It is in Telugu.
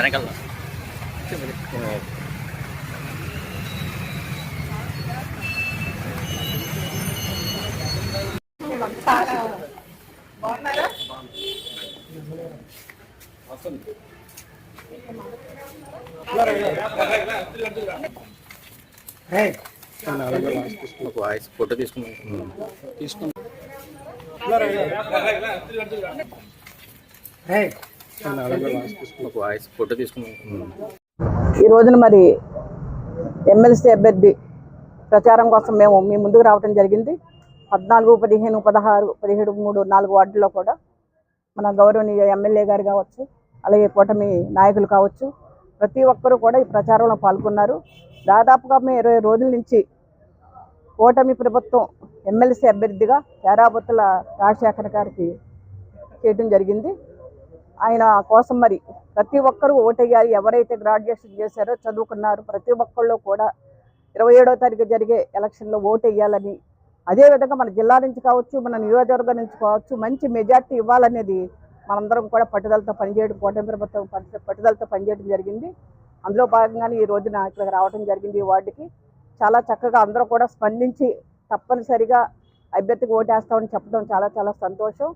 Rencal. ఫోటో ఈ రోజున మరి ఎమ్మెల్సీ అభ్యర్థి ప్రచారం కోసం మేము మీ ముందుకు రావడం జరిగింది. 14, 15, 16, 17, 3, 4 వార్డుల్లో కూడా మన గౌరవనీయ ఎమ్మెల్యే గారు కావచ్చు, అలాగే కూటమి నాయకులు కావచ్చు, ప్రతి ఒక్కరూ కూడా ఈ ప్రచారంలో పాల్గొన్నారు. దాదాపుగా మేము 20 రోజుల నుంచి కూటమి ప్రభుత్వం ఎమ్మెల్సీ అభ్యర్థిగా చేరాబొత్తుల రాజశేఖర్ గారికి చేయడం జరిగింది. ఆయన కోసం మరి ప్రతి ఒక్కరూ ఓటేయాలి. ఎవరైతే గ్రాడ్యుయేషన్ చేశారో, చదువుకున్నారు, ప్రతి ఒక్కళ్ళు కూడా 27వ తారీఖు జరిగే ఎలక్షన్లో ఓటేయాలని, అదేవిధంగా మన జిల్లా నుంచి కావచ్చు, మన నియోజకవర్గం నుంచి కావచ్చు, మంచి మెజార్టీ ఇవ్వాలనేది మనందరం కూడా పట్టుదలతో పనిచేయడం, కూటమి ప్రభుత్వం పట్టుదలతో పనిచేయడం జరిగింది. అందులో భాగంగానే ఈ రోజున ఇక్కడికి రావడం జరిగింది. ఈ వార్డుకి చాలా చక్కగా అందరూ కూడా స్పందించి తప్పనిసరిగా అభ్యర్థికి ఓటేస్తామని చెప్పడం చాలా చాలా సంతోషం.